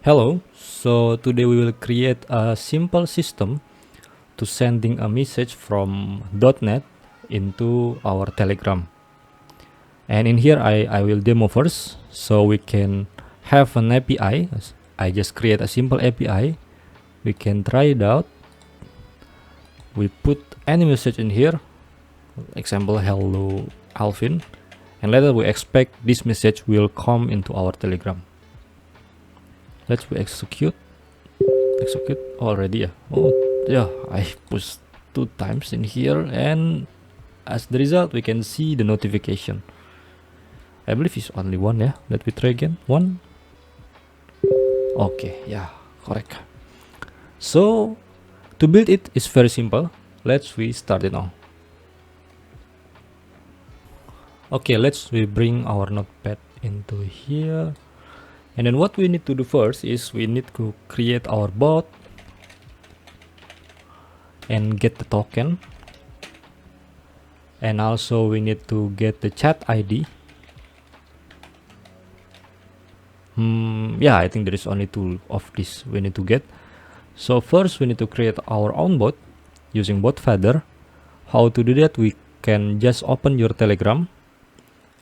Hello, so today we will create a simple system to sending a message from .NET into our Telegram. And in here I will demo first, so we can have an API. I just create a simple API. We can try it out. We put any message in here, example hello Alvin, and later we expect this message will come into our Telegram. Let's execute already. Oh yeah, I pushed 2 times in here, and as the result we can see the notification. I believe it's only one. Yeah, let me try again. One. Okay, yeah, correct. So to build it is very simple. Let's start it now. Okay, let's bring our notepad into here. And then what we need to do first is we need to create our bot and get the token. And also we need to get the chat ID. Yeah, I think there is only two of this we need to get. So first we need to create our own bot using bot feather. How to do that? We can just open your Telegram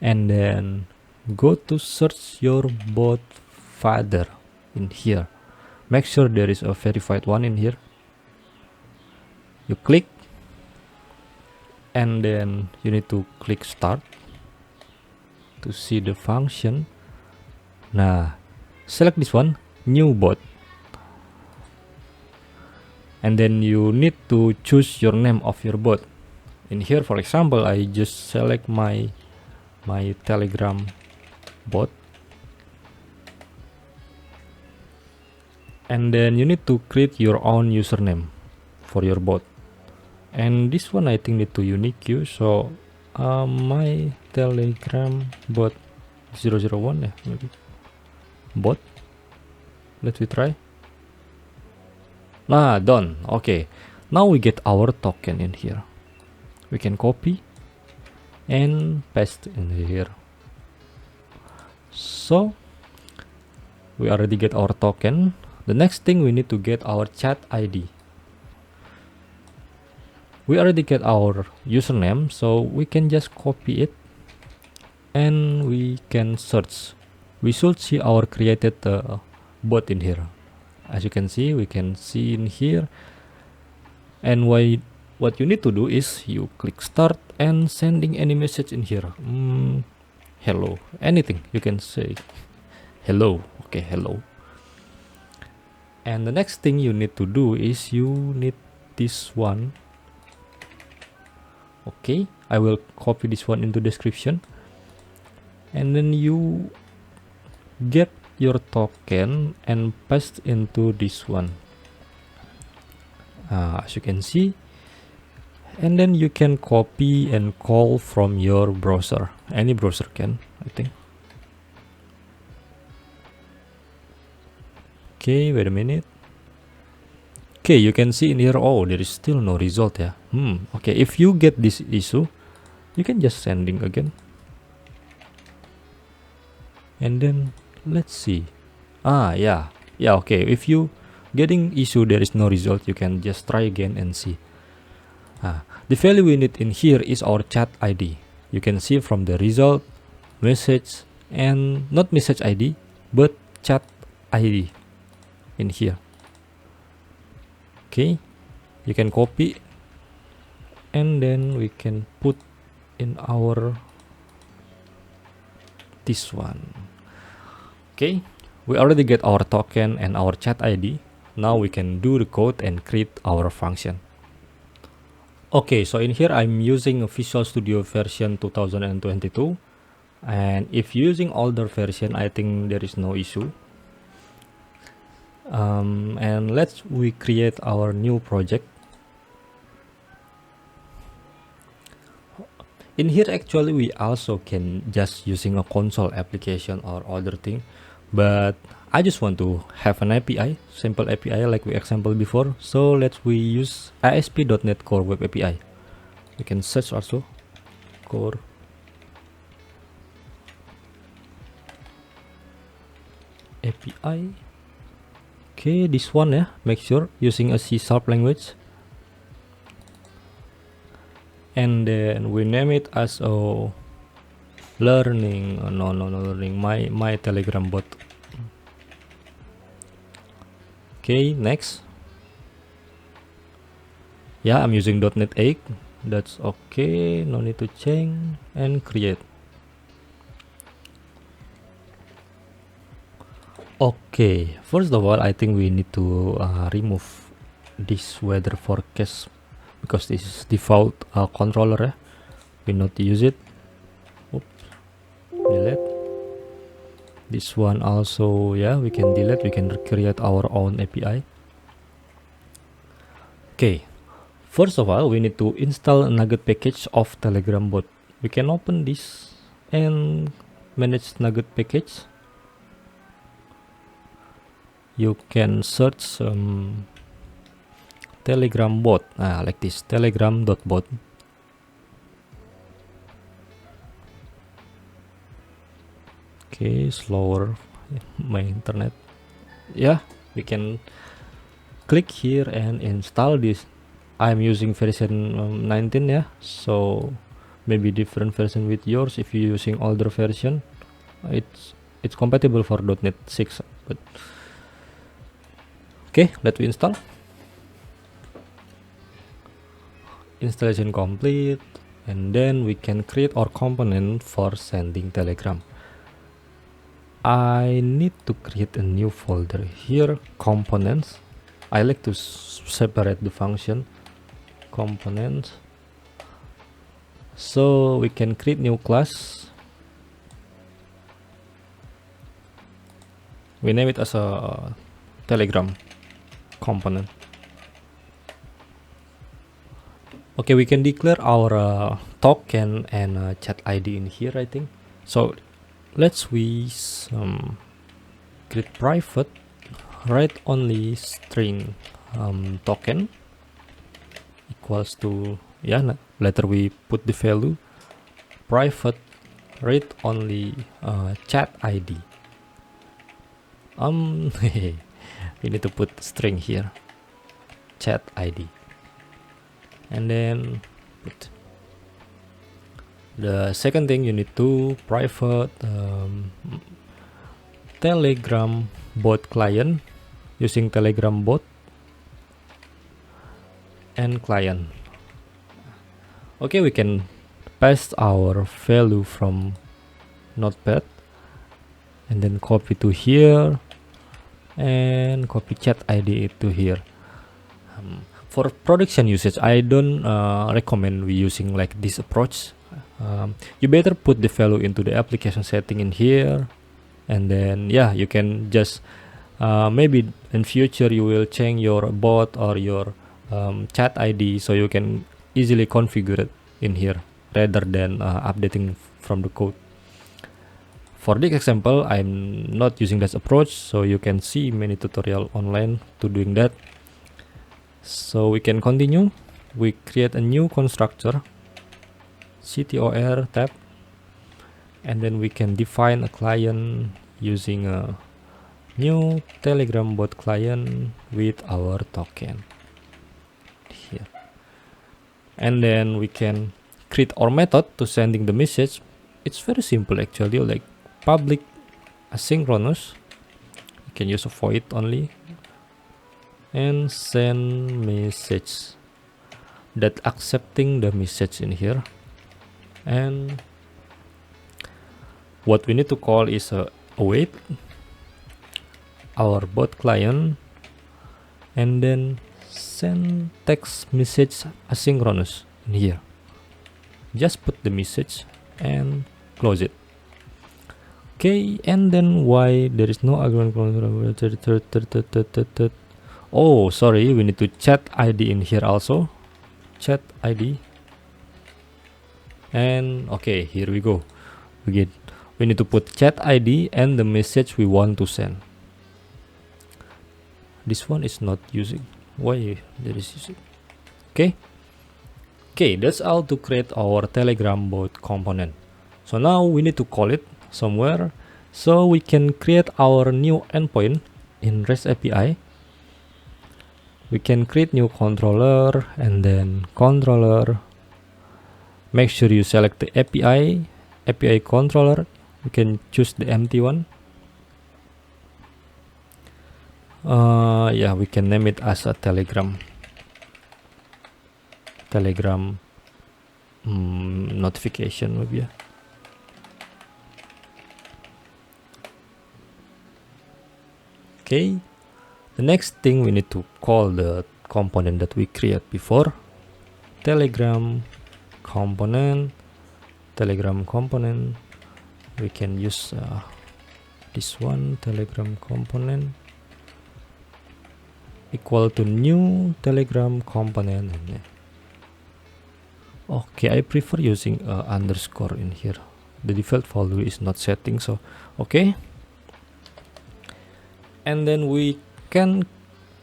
and then go to search your bot feather in here. Make sure there is a verified one in here. You click and then you need to click start to see the function. Nah, select this one, new bot, and then you need to choose your name of your bot. In here, for example, I just select my Telegram bot, and then you need to create your own username for your bot. And this one I think need to unique you, so my Telegram bot 001 yeah, maybe bot. Let me try. Done. Okay, now we get our token in here. We can copy and paste in here. So we already get our token. The next thing we need to get our chat ID. We already get our username, so we can just copy it and we can search. We should see our created bot in here. As you can see, we can see in here. And what you need to do is you click start and sending any message in here. Hello, anything you can say. Hello. Okay, hello. And the next thing you need to do is you need this one. Okay, I will copy this one into description, and then you get your token and paste into this one, as you can see. And then you can copy and call from your browser. Any browser can, I think. Okay, wait a minute. Okay, you can see in here, oh, there is still no result. Yeah. Okay, if you get this issue, you can just sending again. And then let's see. Yeah, okay, if you getting issue there is no result, you can just try again and see. The value we need in here is our chat ID. You can see from the result, message, and not message ID but chat ID in here. Okay, you can copy and then we can put in our this one. Okay, we already get our token and our chat ID. Now we can do the code and create our function. Okay, so in here I'm using a Visual Studio version 2022, and if using older version I think there is no issue. And we create our new project. In here actually we also can just using a console application or other thing, but I just want to have an API, simple API like we example before. So we use ASP.NET Core Web API. We can search also Core API. Okay, this one, yeah, make sure using a C# language, and then we name it as a learning, no learning, my Telegram bot. Okay, next. Yeah, I'm using .NET 8. That's okay, no need to change, and create. Okay, first of all, I think we need to remove this weather forecast because this is default controller. We not use it. Oops, delete. This one also, yeah, we can delete. We can create our own API. Okay, first of all, we need to install a Nugget package of Telegram bot. We can open this and manage Nugget package. You can search Telegram bot, like this, telegram.bot. Okay, slower my internet. Yeah, we can click here and install this. I'm using version 19, yeah, so maybe different version with yours. If you're using older version, it's compatible for .NET 6, but okay, let me install. Installation complete, and then we can create our component for sending Telegram. I need to create a new folder here, components. I like to separate the function components, so we can create new class. We name it as a Telegram component. Okay, we can declare our token and chat ID in here, I think. So let's create private write only string token equals to, yeah, later we put the value private read only chat ID. We need to put string here, chat ID, and then put the second thing. You need to private Telegram bot client using Telegram bot and client. Okay, we can paste our value from Notepad and then copy to here and copy chat ID to here. For production usage, I don't recommend we using like this approach. You better put the value into the application setting in here, and then yeah, you can just maybe in future you will change your bot or your chat ID, so you can easily configure it in here rather than updating from the code. For this example, I'm not using that approach, so you can see many tutorial online to doing that. So we can continue. We create a new constructor, CTOR tab, and then we can define a client using a new Telegram bot client with our token here. And then we can create our method to sending the message. It's very simple actually, like public asynchronous. You can use a void only and send message that accepting the message in here. And what we need to call is await our bot client, and then send text message asynchronous in here. Just put the message and close it. Okay, and then why there is no argument? Oh, sorry, we need to chat ID in here also. Chat ID. And okay, here we go. We need to put chat ID and the message we want to send. This one is not using. Why there is using? Okay, that's all to create our Telegram bot component. So now we need to call it somewhere, so we can create our new endpoint in REST API. we can create new controller, and then controller, make sure you select the API controller. You can choose the empty one. Yeah, we can name it as a Telegram notification maybe. Yeah. Okay, the next thing we need to call the component that we create before. Telegram component. We can use this one, Telegram component equal to new Telegram component. Okay, I prefer using underscore in here. The default value is not setting, so okay. And then we can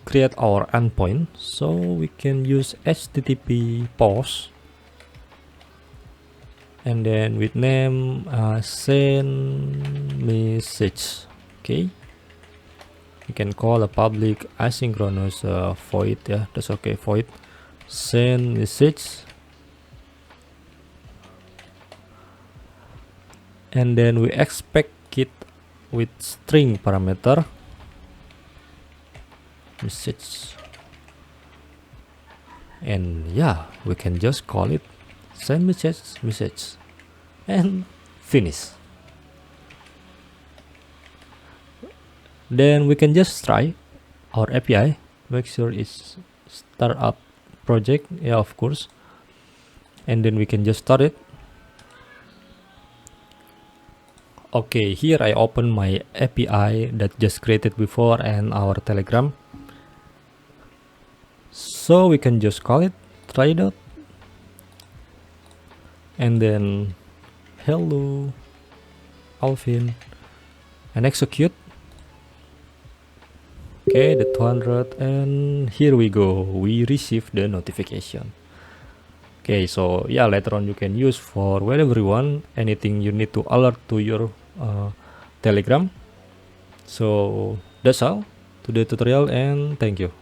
create our endpoint, so we can use HTTP post, and then with name send message. Okay, you can call a public asynchronous void. Yeah, that's okay. Void send message, and then we expect it with string parameter message, and yeah, we can just call it send message and finish. Then we can just try our API, make sure it's startup project, yeah, of course, and then we can just start it. Okay, here I open my API that just created before and our Telegram. So we can just call it, try it out, and then hello Alvin, and execute. Okay, the 200, and here we go, we receive the notification. Okay, so yeah, later on you can use for whatever you want, anything you need to alert to your Telegram. So that's all to the tutorial, and thank you.